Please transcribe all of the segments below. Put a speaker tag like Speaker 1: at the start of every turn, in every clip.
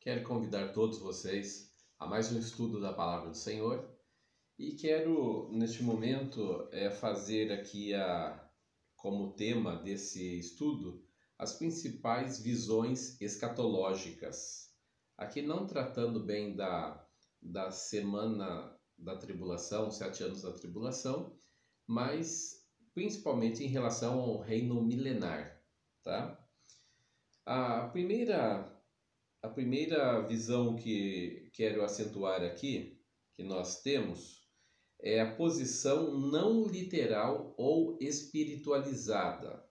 Speaker 1: Quero convidar todos vocês a mais um estudo da Palavra do Senhor e quero, neste momento, fazer aqui como tema desse estudo as principais visões escatológicas. Aqui não tratando bem da semana da tribulação, 7 anos da tribulação, mas principalmente em relação ao reino milenar, tá? A primeira visão que quero acentuar aqui, que nós temos, é a posição não literal ou espiritualizada.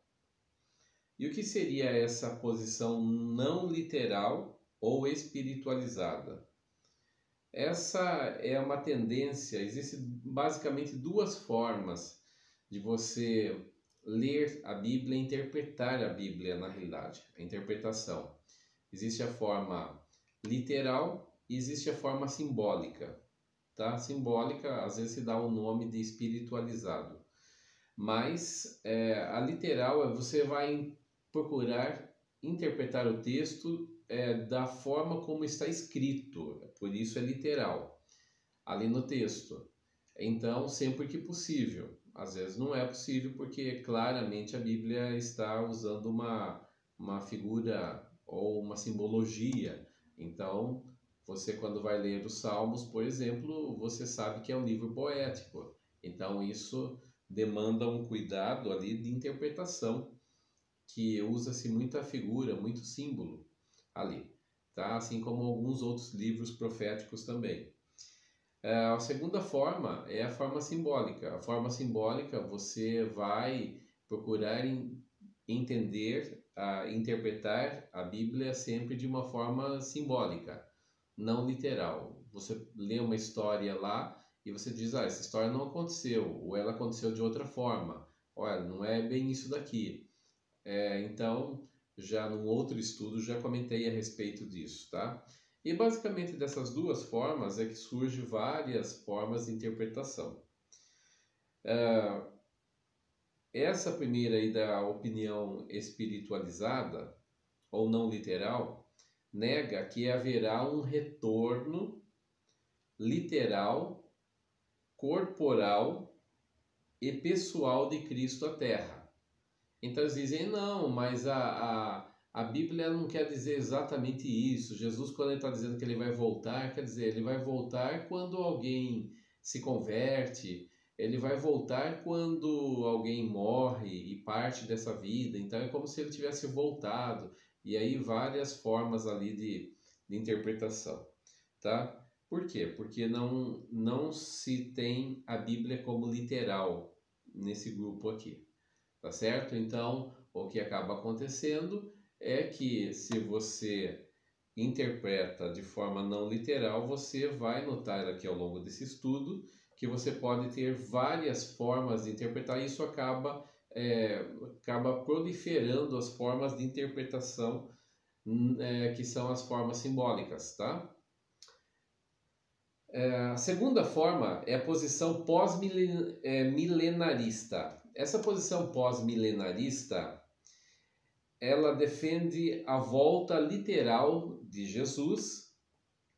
Speaker 1: E o que seria essa posição não literal ou espiritualizada? Essa é uma tendência, existem basicamente duas formas de você ler a Bíblia e interpretar a Bíblia na realidade, a interpretação. Existe a forma literal e existe a forma simbólica, tá? Simbólica, às vezes se dá o nome de espiritualizado, mas a literal você vai procurar interpretar o texto da forma como está escrito, por isso é literal, ali no texto. Então, sempre que possível. Às vezes não é possível porque claramente a Bíblia está usando uma figura ou uma simbologia. Então, você quando vai ler os Salmos, por exemplo, você sabe que é um livro poético. Então, isso demanda um cuidado ali de interpretação, que usa-se muita figura, muito símbolo ali, tá? Assim como alguns outros livros proféticos também. A segunda forma é a forma simbólica. A forma simbólica você vai procurar entender, interpretar a Bíblia sempre de uma forma simbólica, não literal. Você lê uma história lá e você diz, essa história não aconteceu, ou ela aconteceu de outra forma. Olha, não é bem isso daqui. Então, já num outro estudo, já comentei a respeito disso, tá? E basicamente dessas duas formas é que surgem várias formas de interpretação. Essa primeira aí da opinião espiritualizada, ou não literal, nega que haverá um retorno literal, corporal e pessoal de Cristo à Terra. Então eles dizem, não, mas a Bíblia não quer dizer exatamente isso. Jesus, quando ele está dizendo que ele vai voltar, quer dizer, ele vai voltar quando alguém se converte, ele vai voltar quando alguém morre e parte dessa vida. Então é como se ele tivesse voltado. E aí várias formas ali de interpretação, tá? Por quê? Porque não se tem a Bíblia como literal nesse grupo aqui. Tá certo? Então, o que acaba acontecendo é que se você interpreta de forma não literal, você vai notar aqui ao longo desse estudo que você pode ter várias formas de interpretar e isso acaba proliferando as formas de interpretação que são as formas simbólicas, tá? A segunda forma é a posição pós-milenarista. Essa posição pós-milenarista, ela defende a volta literal de Jesus,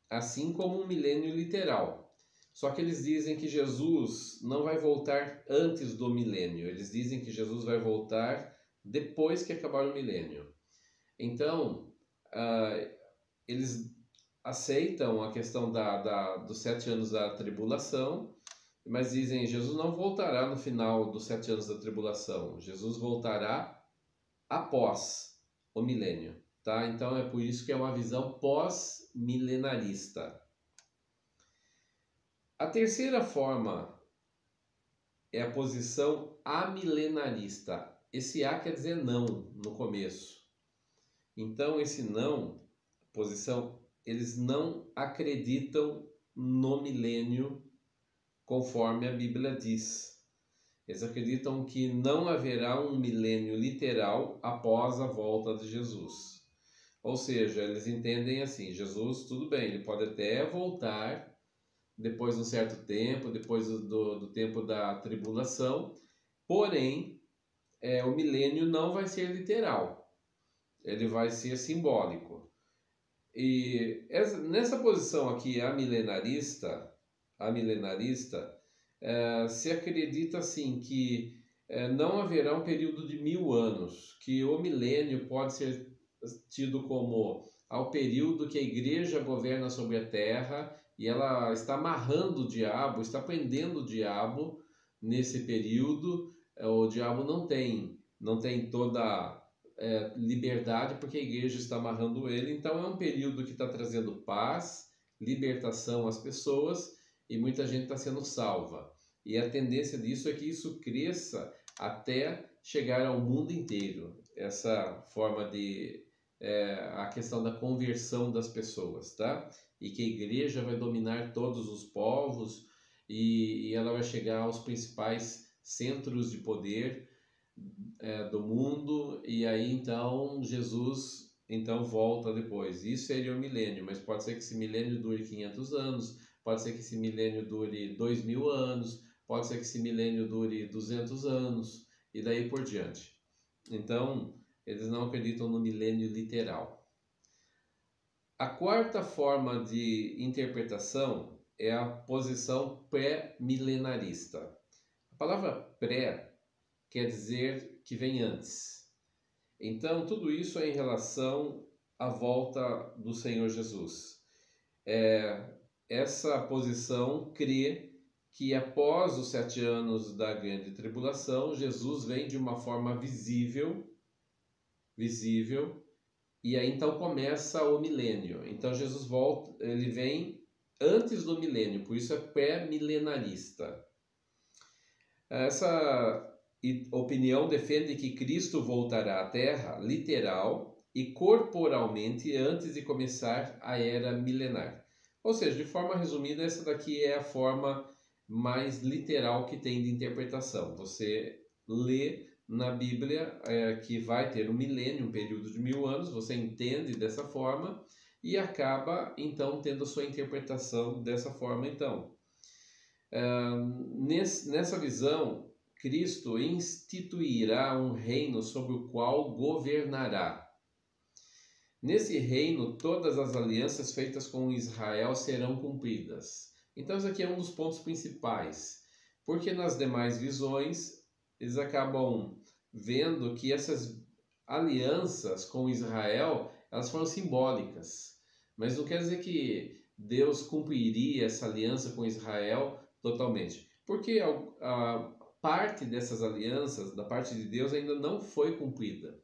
Speaker 1: assim como um milênio literal. Só que eles dizem que Jesus não vai voltar antes do milênio, eles dizem que Jesus vai voltar depois que acabar o milênio. Então, eles aceitam a questão dos 7 anos da tribulação, mas dizem que Jesus não voltará no final dos 7 anos da tribulação. Jesus voltará após o milênio, tá? Então é por isso que é uma visão pós-milenarista. A terceira forma é a posição amilenarista. Esse A quer dizer não no começo. Então esse não, posição, eles não acreditam no milênio conforme a Bíblia diz. Eles acreditam que não haverá um milênio literal após a volta de Jesus. Ou seja, eles entendem assim, Jesus, tudo bem, ele pode até voltar depois de um certo tempo, depois do tempo da tribulação, porém, o milênio não vai ser literal, ele vai ser simbólico. Nessa posição aqui, a milenarista, se acredita assim que não haverá um período de 1000 anos, que o milênio pode ser tido como ao período que a igreja governa sobre a terra e ela está amarrando o diabo, está prendendo o diabo nesse período. O diabo não tem toda liberdade porque a igreja está amarrando ele. Então é um período que está trazendo paz, libertação às pessoas e muita gente está sendo salva. E a tendência disso é que isso cresça até chegar ao mundo inteiro. Essa forma a questão da conversão das pessoas, tá? E que a igreja vai dominar todos os povos e ela vai chegar aos principais centros de poder do mundo, e aí então Jesus volta depois. Isso seria o milênio, mas pode ser que esse milênio dure 500 anos, pode ser que esse milênio dure 2000 anos, pode ser que esse milênio dure 200 anos e daí por diante. Então, eles não acreditam no milênio literal. A quarta forma de interpretação é a posição pré-milenarista. A palavra pré quer dizer que vem antes. Então, tudo isso é em relação à volta do Senhor Jesus. Essa posição crê que após os 7 anos da grande tribulação, Jesus vem de uma forma visível, e aí então começa o milênio. Então Jesus volta, ele vem antes do milênio, por isso é pré-milenarista. Essa opinião defende que Cristo voltará à Terra literal e corporalmente antes de começar a era milenar. Ou seja, de forma resumida, essa daqui é a forma mais literal que tem de interpretação. Você lê na Bíblia que vai ter um milênio, um período de 1000 anos, você entende dessa forma e acaba então tendo a sua interpretação dessa forma. Então, nessa visão, Cristo instituirá um reino sobre o qual governará. Nesse reino, todas as alianças feitas com Israel serão cumpridas. Então, isso aqui é um dos pontos principais, porque nas demais visões, eles acabam vendo que essas alianças com Israel, elas foram simbólicas, mas não quer dizer que Deus cumpriria essa aliança com Israel totalmente, porque a parte dessas alianças, da parte de Deus, ainda não foi cumprida.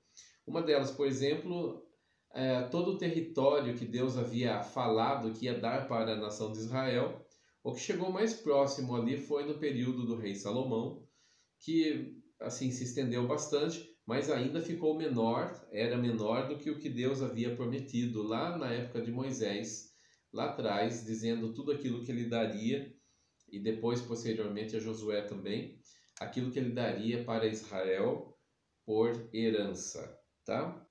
Speaker 1: Uma delas, por exemplo, todo o território que Deus havia falado que ia dar para a nação de Israel. O que chegou mais próximo ali foi no período do rei Salomão, que assim se estendeu bastante, mas ainda ficou menor, era menor do que o que Deus havia prometido lá na época de Moisés, lá atrás, dizendo tudo aquilo que ele daria, e depois, posteriormente, a Josué também, aquilo que ele daria para Israel por herança, tá?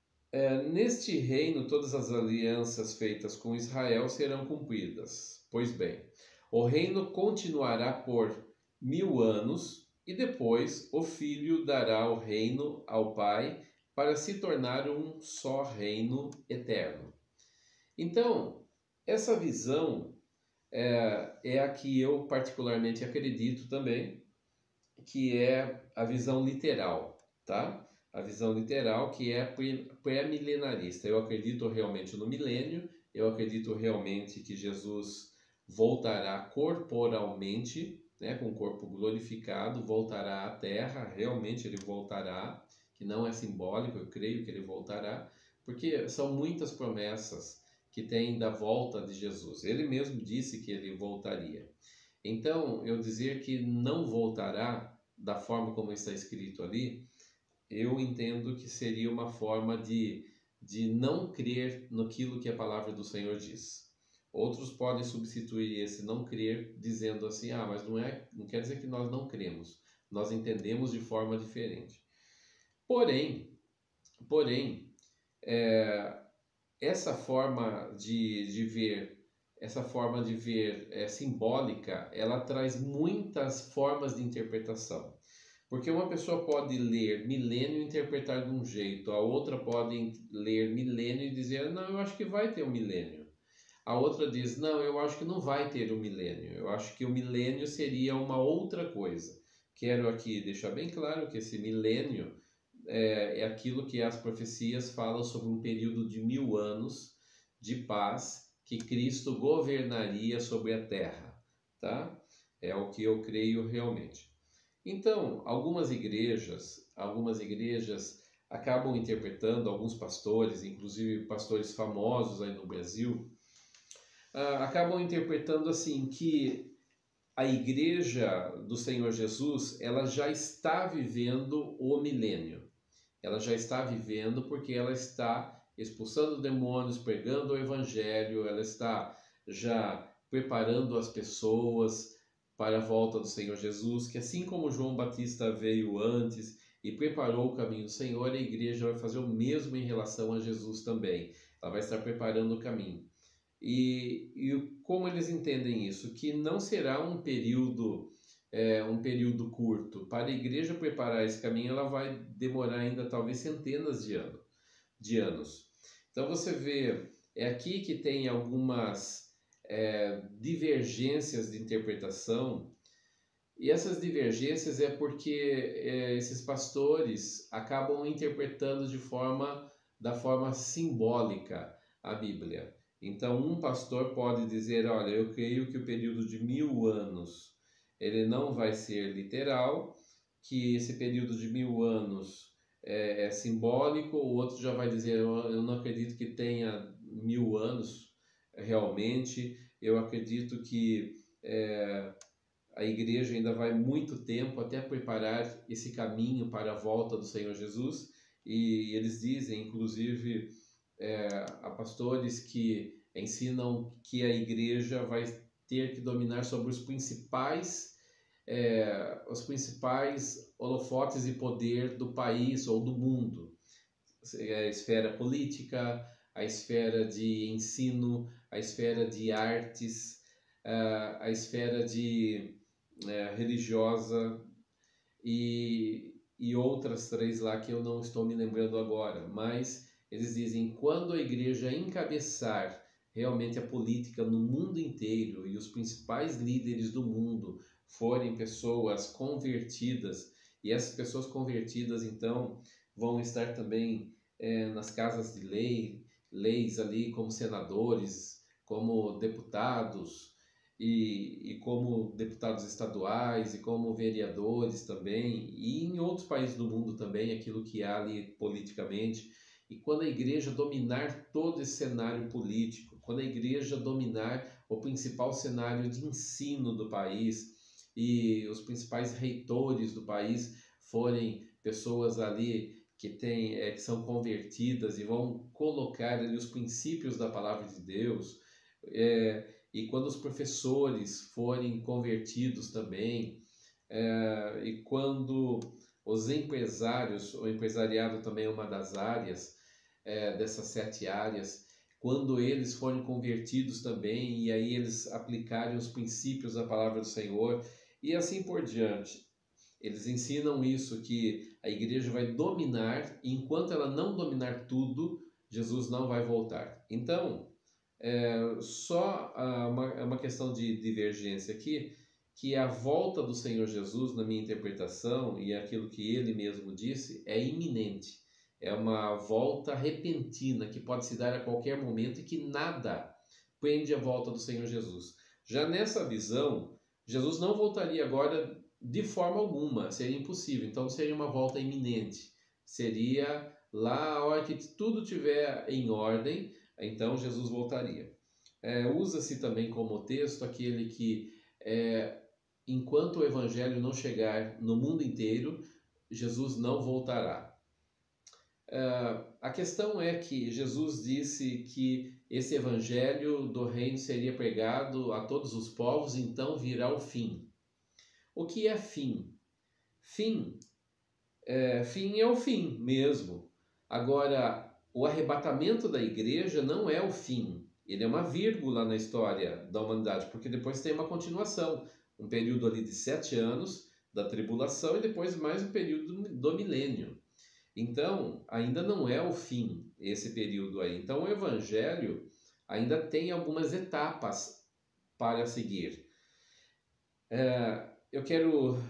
Speaker 1: Neste reino, todas as alianças feitas com Israel serão cumpridas. Pois bem, o reino continuará por 1000 anos e depois o filho dará o reino ao pai para se tornar um só reino eterno. Então, essa visão é a que eu particularmente acredito também, que é a visão literal, tá? A visão literal que é pré-milenarista. Eu acredito realmente no milênio, eu acredito realmente que Jesus voltará corporalmente, né, com o corpo glorificado, voltará à terra, realmente ele voltará, que não é simbólico, eu creio que ele voltará, porque são muitas promessas que tem da volta de Jesus. Ele mesmo disse que ele voltaria. Então, eu dizer que não voltará da forma como está escrito ali, eu entendo que seria uma forma de não crer naquilo que a palavra do Senhor diz. Outros podem substituir esse não crer dizendo assim, mas não quer dizer que nós não cremos, nós entendemos de forma diferente. Porém, essa forma de ver simbólica, ela traz muitas formas de interpretação. Porque uma pessoa pode ler milênio e interpretar de um jeito, a outra pode ler milênio e dizer, não, eu acho que vai ter um milênio. A outra diz, não, eu acho que não vai ter o milênio. Eu acho que o milênio seria uma outra coisa. Quero aqui deixar bem claro que esse milênio é aquilo que as profecias falam sobre um período de 1000 anos de paz que Cristo governaria sobre a terra, tá? É o que eu creio realmente. Então, algumas igrejas acabam interpretando, alguns pastores, inclusive pastores famosos aí no Brasil, acabam interpretando assim que a igreja do Senhor Jesus, ela já está vivendo o milênio. Ela já está vivendo porque ela está expulsando demônios, pregando o evangelho, ela está já preparando as pessoas para a volta do Senhor Jesus, que assim como João Batista veio antes e preparou o caminho do Senhor, a igreja vai fazer o mesmo em relação a Jesus também. Ela vai estar preparando o caminho. E como eles entendem isso? Que não será um período curto. Para a igreja preparar esse caminho, ela vai demorar ainda talvez centenas de anos. Então você vê, é aqui que tem algumas divergências de interpretação, e essas divergências é porque esses pastores acabam interpretando da forma simbólica a Bíblia. Então, um pastor pode dizer, olha, eu creio que o período de 1000 anos ele não vai ser literal, que esse período de 1000 anos é simbólico. O outro já vai dizer, eu não acredito que tenha 1000 anos realmente, eu acredito que a igreja ainda vai muito tempo até preparar esse caminho para a volta do Senhor Jesus. E eles dizem, inclusive, a pastores que ensinam que a igreja vai ter que dominar sobre os principais holofotes de poder do país ou do mundo. A esfera política, a esfera de ensino, a esfera de artes, a esfera religiosa e outras 3 lá que eu não estou me lembrando agora, mas eles dizem, quando a igreja encabeçar realmente a política no mundo inteiro e os principais líderes do mundo forem pessoas convertidas, e essas pessoas convertidas então vão estar também nas casas de leis ali como senadores, como deputados, e como deputados estaduais e como vereadores também, e em outros países do mundo também, aquilo que há ali politicamente. E quando a igreja dominar todo esse cenário político, quando a igreja dominar o principal cenário de ensino do país e os principais reitores do país forem pessoas ali que são convertidas e vão colocar ali os princípios da palavra de Deus, e quando os professores forem convertidos também, e quando os empresários, o empresariado também é uma das áreas, dessas 7 áreas, quando eles forem convertidos também, e aí eles aplicarem os princípios da palavra do Senhor, e assim por diante. Eles ensinam isso, que a igreja vai dominar, e enquanto ela não dominar tudo, Jesus não vai voltar. Então, só uma questão de divergência aqui, que a volta do Senhor Jesus, na minha interpretação, e aquilo que ele mesmo disse, é iminente. É uma volta repentina, que pode se dar a qualquer momento e que nada prende a volta do Senhor Jesus. Já nessa visão, Jesus não voltaria agora de forma alguma, seria impossível. Então seria uma volta iminente. Seria lá a hora que tudo estiver em ordem, então Jesus voltaria. Usa-se também como texto aquele que, enquanto o evangelho não chegar no mundo inteiro, Jesus não voltará. A questão é que Jesus disse que esse evangelho do reino seria pregado a todos os povos, então virá o fim. O que é fim? Fim é o fim mesmo. Agora, o arrebatamento da igreja não é o fim. Ele é uma vírgula na história da humanidade, porque depois tem uma continuação. Um período ali de 7 anos da tribulação e depois mais um período do milênio. Então, ainda não é o fim esse período aí. Então, o evangelho ainda tem algumas etapas para seguir. Eu quero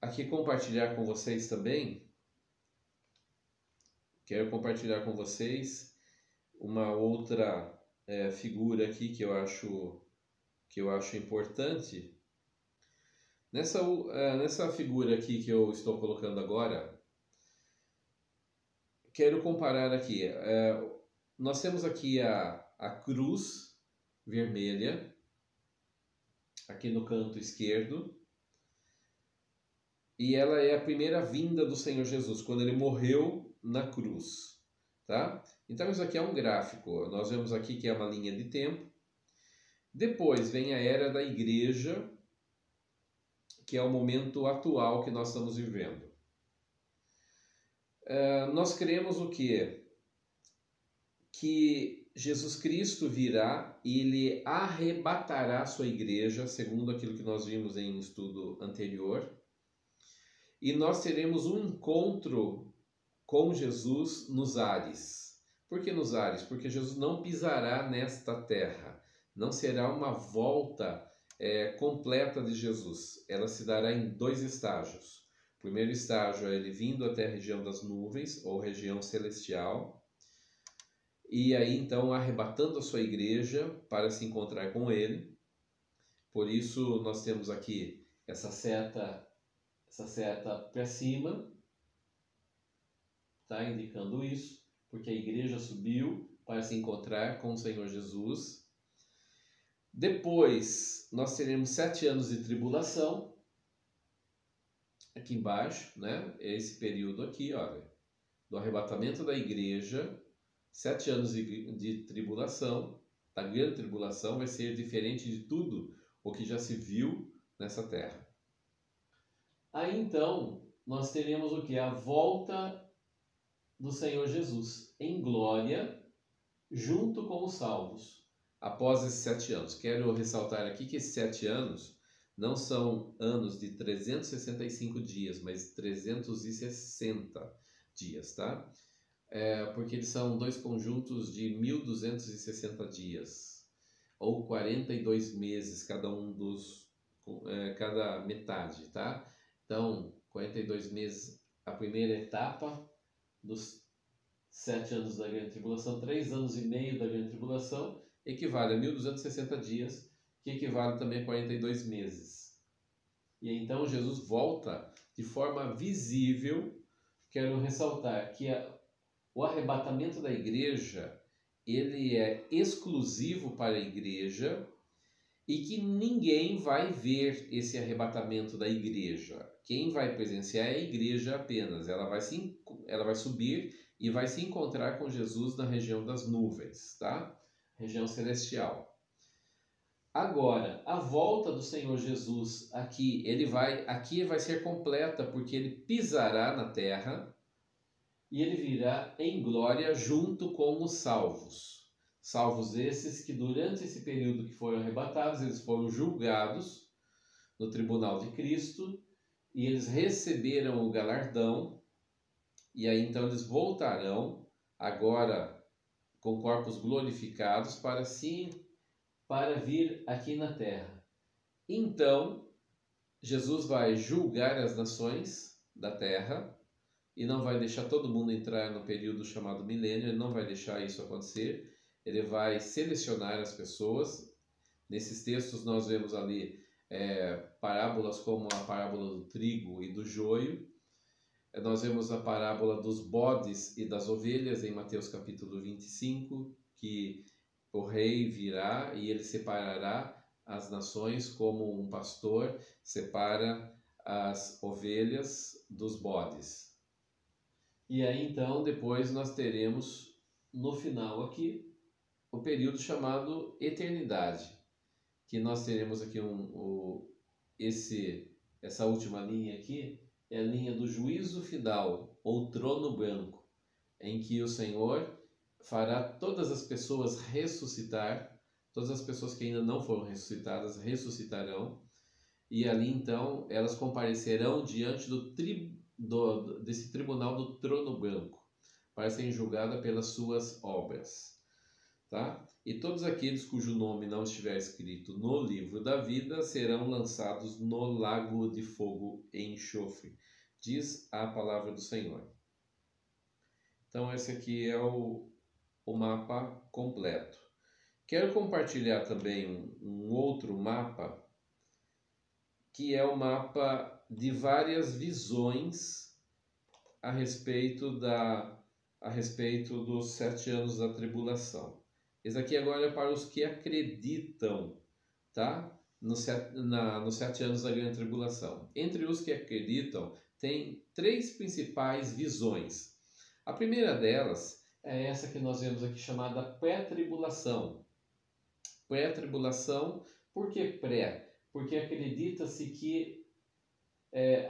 Speaker 1: aqui compartilhar com vocês também, uma outra figura aqui que eu acho importante. Nessa figura aqui que eu estou colocando agora, quero comparar aqui. Nós temos aqui a cruz vermelha, aqui no canto esquerdo, e ela é a primeira vinda do Senhor Jesus, quando ele morreu na cruz, tá? Então isso aqui é um gráfico, nós vemos aqui que é uma linha de tempo. Depois vem a era da igreja, que é o momento atual que nós estamos vivendo. Nós cremos o quê? Que Jesus Cristo virá e ele arrebatará a sua igreja, segundo aquilo que nós vimos em um estudo anterior. E nós teremos um encontro com Jesus nos ares. Por que nos ares? Porque Jesus não pisará nesta terra. Não será uma volta completa de Jesus. Ela se dará em 2 estágios. O primeiro estágio é ele vindo até a região das nuvens, ou região celestial. E aí então arrebatando a sua igreja para se encontrar com ele. Por isso nós temos aqui essa seta para cima, está indicando isso, porque a igreja subiu para se encontrar com o Senhor Jesus. Depois nós teremos 7 anos de tribulação, aqui embaixo, né? Esse período aqui, olha, do arrebatamento da igreja, 7 anos de tribulação, da grande tribulação, vai ser diferente de tudo o que já se viu nessa terra. Aí então, nós teremos o que? A volta do Senhor Jesus em glória, junto com os salvos, após esses 7 anos. Quero ressaltar aqui que esses 7 anos não são anos de 365 dias, mas 360 dias, tá? Porque eles são 2 conjuntos de 1260 dias, ou 42 meses, cada metade, tá? Então, 42 meses, a primeira etapa dos 7 anos da grande tribulação, 3 anos e meio da grande tribulação, equivale a 1260 dias, que equivale também a 42 meses. E então Jesus volta de forma visível. Quero ressaltar que o arrebatamento da igreja, ele é exclusivo para a igreja e que ninguém vai ver esse arrebatamento da igreja. Quem vai presenciar é a igreja apenas. Ela vai subir e vai se encontrar com Jesus na região das nuvens, tá? Região celestial. Agora, a volta do Senhor Jesus aqui vai ser completa, porque ele pisará na terra e ele virá em glória junto com os salvos. Salvos esses que durante esse período que foram arrebatados, eles foram julgados no tribunal de Cristo e eles receberam o galardão, e aí então eles voltarão agora com corpos glorificados para vir aqui na terra. Então, Jesus vai julgar as nações da terra e não vai deixar todo mundo entrar no período chamado milênio, ele não vai deixar isso acontecer, ele vai selecionar as pessoas. Nesses textos nós vemos ali parábolas como a parábola do trigo e do joio, nós vemos a parábola dos bodes e das ovelhas em Mateus capítulo 25, que o rei virá e ele separará as nações como um pastor separa as ovelhas dos bodes. E aí então depois nós teremos no final aqui o período chamado eternidade, que nós teremos aqui essa última linha aqui, é a linha do juízo final, ou trono branco, em que o Senhor fará todas as pessoas ressuscitar, todas as pessoas que ainda não foram ressuscitadas ressuscitarão, e ali então elas comparecerão diante desse tribunal do trono branco, para serem julgadas pelas suas obras. tá? E todos aqueles cujo nome não estiver escrito no livro da vida serão lançados no lago de fogo e enxofre, diz a palavra do Senhor. Então esse aqui é o mapa completo. Quero compartilhar também um outro mapa, que é o mapa de várias visões a respeito dos 7 anos da tribulação. Esse aqui agora é para os que acreditam, tá? Nos 7 anos da grande tribulação. Entre os que acreditam, tem 3 principais visões. A primeira delas é essa que nós vemos aqui, chamada pré-tribulação. Pré-tribulação, por que pré? Porque acredita-se que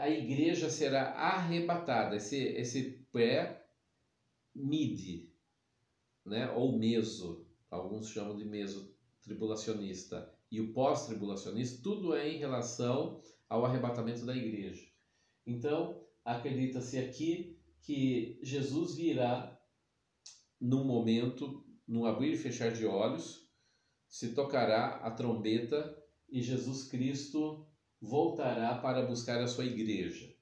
Speaker 1: a igreja será arrebatada. Esse pré-mid, né? Ou meso, alguns chamam de meso tribulacionista, e o pós-tribulacionista, tudo é em relação ao arrebatamento da igreja. Então, acredita-se aqui que Jesus virá num momento, num abrir e fechar de olhos, se tocará a trombeta e Jesus Cristo voltará para buscar a sua igreja.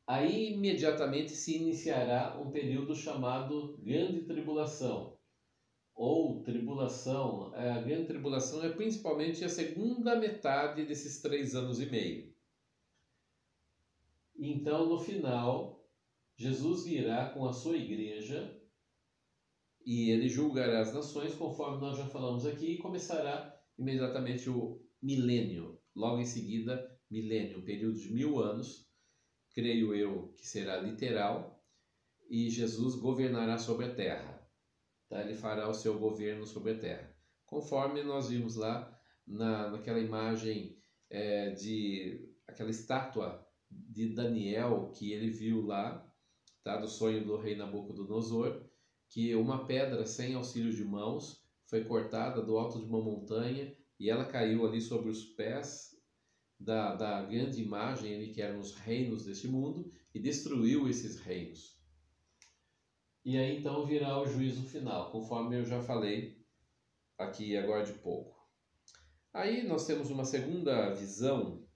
Speaker 1: Aí imediatamente se iniciará um período chamado Grande Tribulação, ou tribulação. A Grande Tribulação é principalmente a segunda metade desses 3 anos e meio. Então, no final, Jesus virá com a sua igreja e ele julgará as nações, conforme nós já falamos aqui, e começará imediatamente o milênio. Logo em seguida, milênio, um período de 1000 anos, creio eu que será literal, e Jesus governará sobre a terra. Tá? Ele fará o seu governo sobre a terra. Conforme nós vimos lá naquela imagem aquela estátua de Daniel que ele viu lá, tá? Do sonho do rei Nabucodonosor, que uma pedra sem auxílio de mãos foi cortada do alto de uma montanha e ela caiu ali sobre os pés da grande imagem ali, que eram os reinos deste mundo, e destruiu esses reinos. E aí então virá o juízo final, conforme eu já falei aqui agora de pouco. Aí nós temos uma segunda visão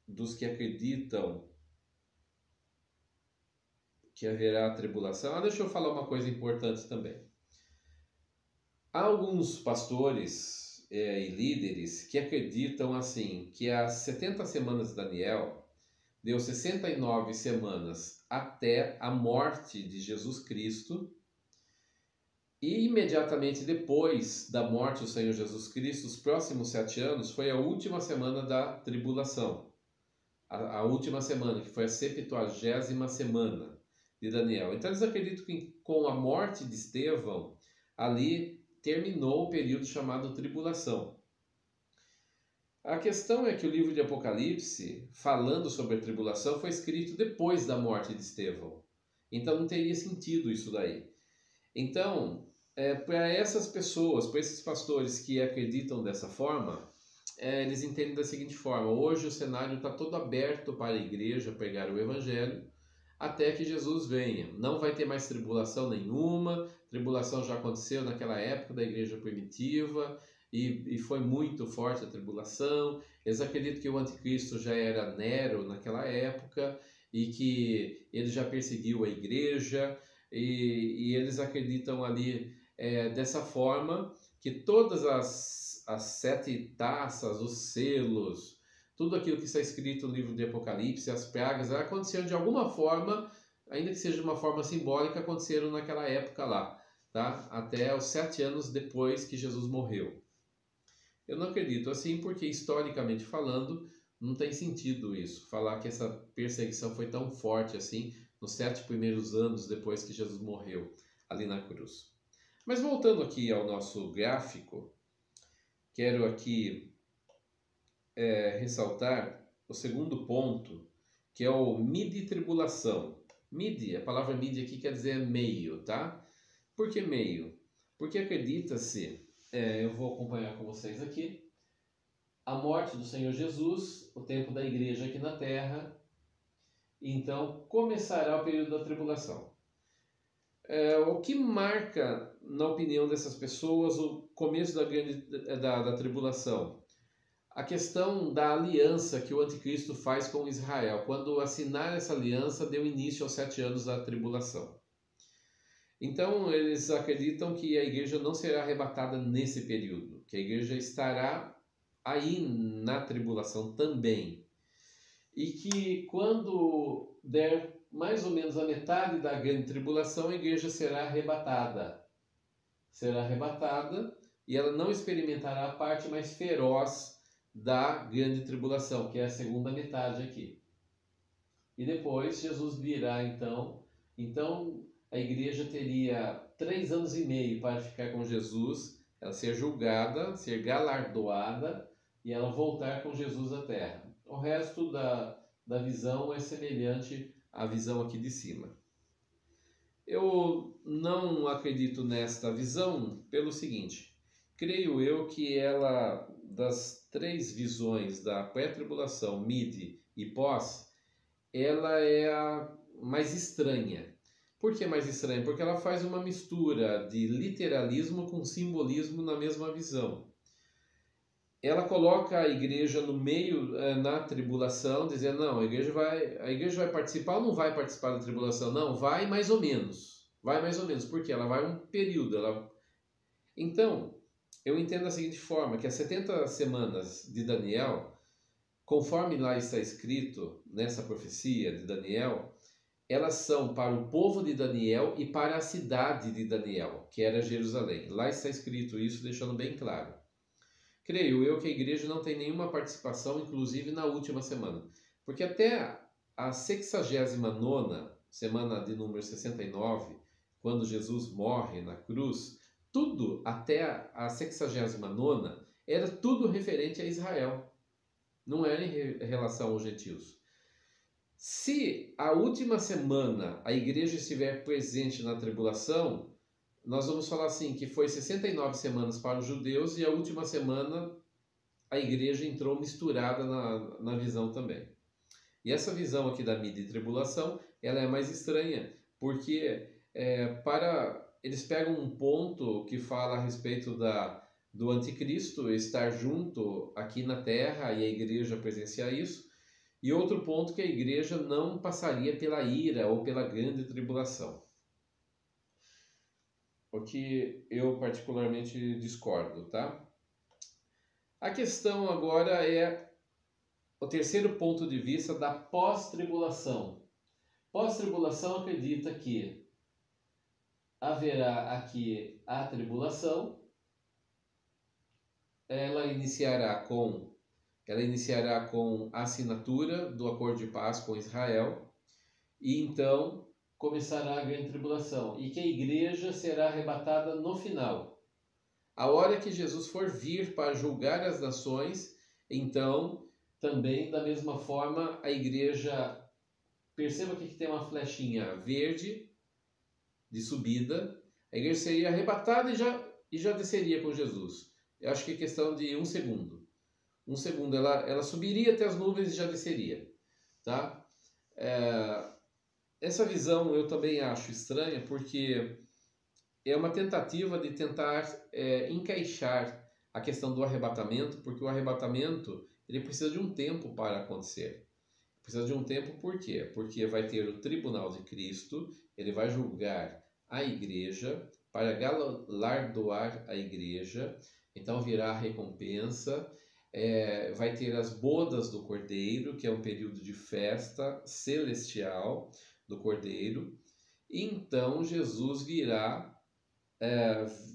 Speaker 1: dos que acreditam que haverá tribulação. Deixa eu falar uma coisa importante também. Há alguns pastores e líderes que acreditam assim, que as 70 semanas de Daniel deu 69 semanas até a morte de Jesus Cristo, e imediatamente depois da morte do Senhor Jesus Cristo, os próximos 7 anos, foi a última semana da tribulação. A última semana, que foi a 70ª semana de Daniel. Então eles acreditam que com a morte de Estevão, ali terminou o período chamado tribulação. A questão é que o livro de Apocalipse, falando sobre a tribulação, foi escrito depois da morte de Estevão. Então não teria sentido isso daí. Então, para essas pessoas, para esses pastores que acreditam dessa forma, eles entendem da seguinte forma: hoje o cenário está todo aberto para a igreja pregar o evangelho, até que Jesus venha. Não vai ter mais tribulação nenhuma, tribulação já aconteceu naquela época da igreja primitiva, e foi muito forte a tribulação. Eles acreditam que o anticristo já era Nero naquela época, e que ele já perseguiu a igreja, e eles acreditam ali dessa forma, que todas as 7 taças, os selos, tudo aquilo que está escrito no livro de Apocalipse, as pragas, aconteceram de alguma forma, ainda que seja de uma forma simbólica, aconteceram naquela época lá, tá? Até os 7 anos depois que Jesus morreu. Eu não acredito assim, porque historicamente falando, não tem sentido isso, falar que essa perseguição foi tão forte assim, nos 7 primeiros anos depois que Jesus morreu ali na cruz. Mas voltando aqui ao nosso gráfico, quero aqui ressaltar o segundo ponto, que é o midi-tribulação. Midi, a palavra midi aqui quer dizer meio, tá? Por que meio? Porque acredita-se, eu vou acompanhar com vocês aqui, a morte do Senhor Jesus, o tempo da igreja aqui na terra, então começará o período da tribulação. O que marca, na opinião dessas pessoas, o começo da tribulação? A questão da aliança que o anticristo faz com Israel. Quando assinar essa aliança, deu início aos 7 anos da tribulação. Então, eles acreditam que a igreja não será arrebatada nesse período, que a igreja estará aí na tribulação também. E que quando der mais ou menos a metade da grande tribulação, a igreja será arrebatada. Será arrebatada e ela não experimentará a parte mais feroz da grande tribulação, que é a segunda metade aqui. E depois Jesus virá então. Então a igreja teria 3 anos e meio para ficar com Jesus, ela ser julgada, ser galardoada e ela voltar com Jesus à terra. O resto da visão é semelhante à visão aqui de cima. Eu não acredito nesta visão pelo seguinte: creio eu que ela, das 3 visões da pré-tribulação, mid e pós, ela é a mais estranha. Por que mais estranha? Porque ela faz uma mistura de literalismo com simbolismo na mesma visão. Ela coloca a igreja no meio, na tribulação, dizendo, não, a igreja vai participar ou não vai participar da tribulação? Não, vai mais ou menos. Vai mais ou menos, porque ela vai um período. Então, eu entendo da seguinte forma, que as 70 semanas de Daniel, conforme lá está escrito nessa profecia de Daniel, elas são para o povo de Daniel e para a cidade de Daniel, que era Jerusalém. Lá está escrito isso, deixando bem claro. Creio eu que a igreja não tem nenhuma participação, inclusive na última semana. Porque até a 69ª semana de número 69, quando Jesus morre na cruz, tudo até a 69ª era tudo referente a Israel. Não era em relação aos gentios. Se a última semana a igreja estiver presente na tribulação, nós vamos falar assim, que foi 69 semanas para os judeus e a última semana a igreja entrou misturada na visão também. E essa visão aqui da midi-tribulação, ela é mais estranha, porque eles pegam um ponto que fala a respeito do anticristo estar junto aqui na terra e a igreja presenciar isso, e outro ponto que a igreja não passaria pela ira ou pela grande tribulação. O que eu particularmente discordo, tá? A questão agora é o terceiro ponto de vista da pós-tribulação. Pós-tribulação acredita que haverá aqui a tribulação, ela iniciará com a assinatura do acordo de paz com Israel e então começará a grande tribulação e que a igreja será arrebatada no final. A hora que Jesus for vir para julgar as nações, então também da mesma forma a igreja, perceba que aqui tem uma flechinha verde de subida, a igreja seria arrebatada e já desceria com Jesus. Eu acho que é questão de 1 segundo. 1 segundo, ela subiria até as nuvens e já desceria, tá? Essa visão eu também acho estranha, porque é uma tentativa de tentar encaixar a questão do arrebatamento, porque o arrebatamento ele precisa de um tempo para acontecer. Precisa de um tempo por quê? Porque vai ter o tribunal de Cristo, ele vai julgar a igreja para galardoar a igreja, então virá a recompensa. Vai ter as bodas do Cordeiro, que é um período de festa celestial do Cordeiro. E então Jesus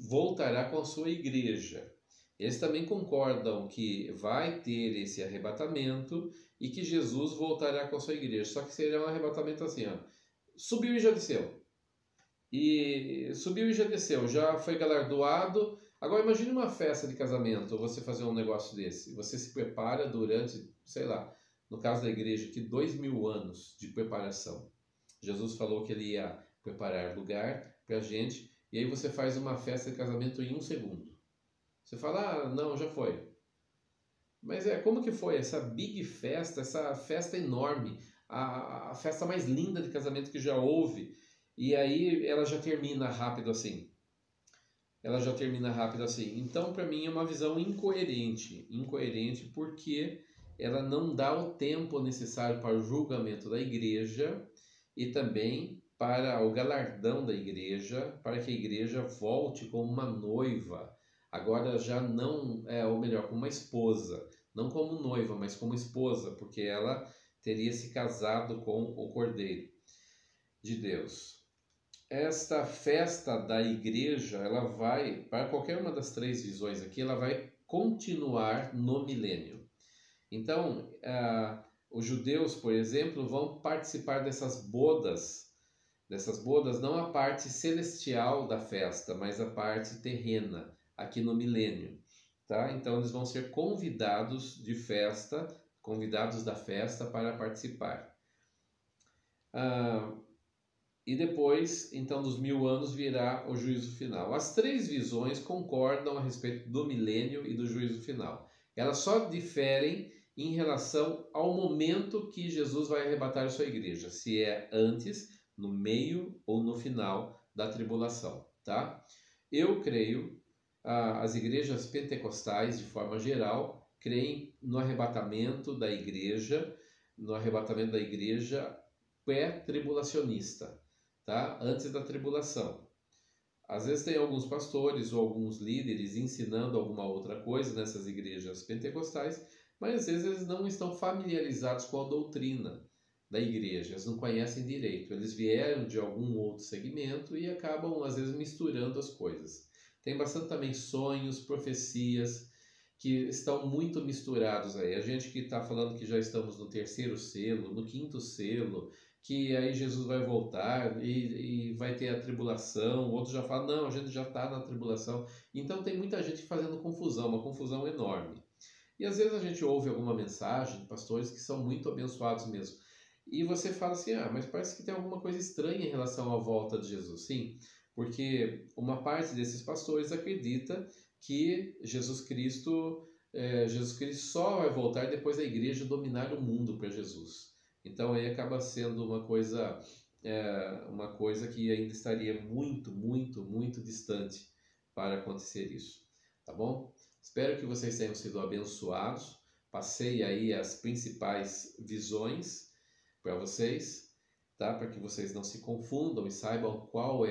Speaker 1: voltará com a sua igreja. Eles também concordam que vai ter esse arrebatamento e que Jesus voltará com a sua igreja. Só que seria um arrebatamento assim, ó, subiu e já desceu. E subiu e já desceu, já foi galardoado. Agora imagine uma festa de casamento, ou você fazer um negócio desse. Você se prepara durante, sei lá, no caso da igreja, que 2000 anos de preparação. Jesus falou que ele ia preparar lugar para a gente, e aí você faz uma festa de casamento em 1 segundo. Você fala, não, já foi. Mas como que foi essa big festa, essa festa enorme, a festa mais linda de casamento que já houve? E aí ela já termina rápido assim. Então, para mim, é uma visão incoerente porque ela não dá o tempo necessário para o julgamento da igreja e também para o galardão da igreja, para que a igreja volte como uma noiva, agora já não, ou melhor, como uma esposa, não como noiva, mas como esposa, porque ela teria se casado com o Cordeiro de Deus. Esta festa da igreja, ela vai, para qualquer uma das três visões aqui, ela vai continuar no milênio. Então, os judeus, por exemplo, vão participar dessas bodas não a parte celestial da festa, mas a parte terrena, aqui no milênio, tá? Então, eles vão ser convidados da festa para participar. E depois, então, dos 1000 anos virá o juízo final. As três visões concordam a respeito do milênio e do juízo final. Elas só diferem em relação ao momento que Jesus vai arrebatar a sua igreja, se é antes, no meio ou no final da tribulação, tá? Eu creio, as igrejas pentecostais, de forma geral, creem no arrebatamento da igreja pré-tribulacionista, tá? Antes da tribulação. Às vezes tem alguns pastores ou alguns líderes ensinando alguma outra coisa nessas igrejas pentecostais, mas às vezes eles não estão familiarizados com a doutrina da igreja, eles não conhecem direito, eles vieram de algum outro segmento e acabam às vezes misturando as coisas. Tem bastante também sonhos, profecias que estão muito misturados aí. A gente que está falando que já estamos no 3º selo, no 5º selo, que aí Jesus vai voltar e vai ter a tribulação. Outros já falam, não, a gente já está na tribulação. Então tem muita gente fazendo confusão, uma confusão enorme. E às vezes a gente ouve alguma mensagem de pastores que são muito abençoados mesmo. E você fala assim, mas parece que tem alguma coisa estranha em relação à volta de Jesus. Sim, porque uma parte desses pastores acredita que Jesus Cristo só vai voltar depois da igreja dominar o mundo para Jesus. Então aí acaba sendo uma coisa que ainda estaria muito, muito, muito distante para acontecer isso, tá bom? Espero que vocês tenham sido abençoados. Passei aí as principais visões para vocês, tá? Para que vocês não se confundam e saibam qual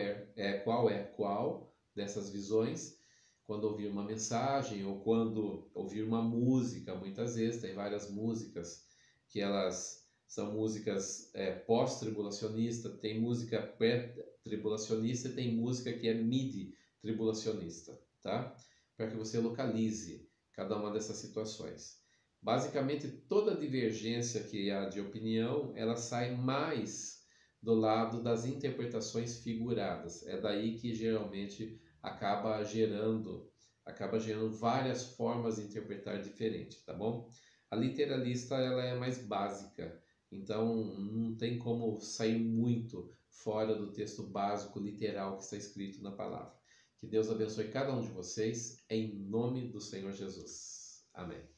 Speaker 1: dessas visões. Quando ouvir uma mensagem ou quando ouvir uma música, muitas vezes tem várias músicas que elas são músicas pós-tribulacionista, tem música pré-tribulacionista e tem música que é mid-tribulacionista, tá? Para que você localize cada uma dessas situações. Basicamente, toda divergência que há de opinião, ela sai mais do lado das interpretações figuradas. É daí que geralmente acaba gerando várias formas de interpretar diferente, tá bom? A literalista, ela é mais básica, então não tem como sair muito fora do texto básico, literal que está escrito na palavra. Que Deus abençoe cada um de vocês, em nome do Senhor Jesus. Amém.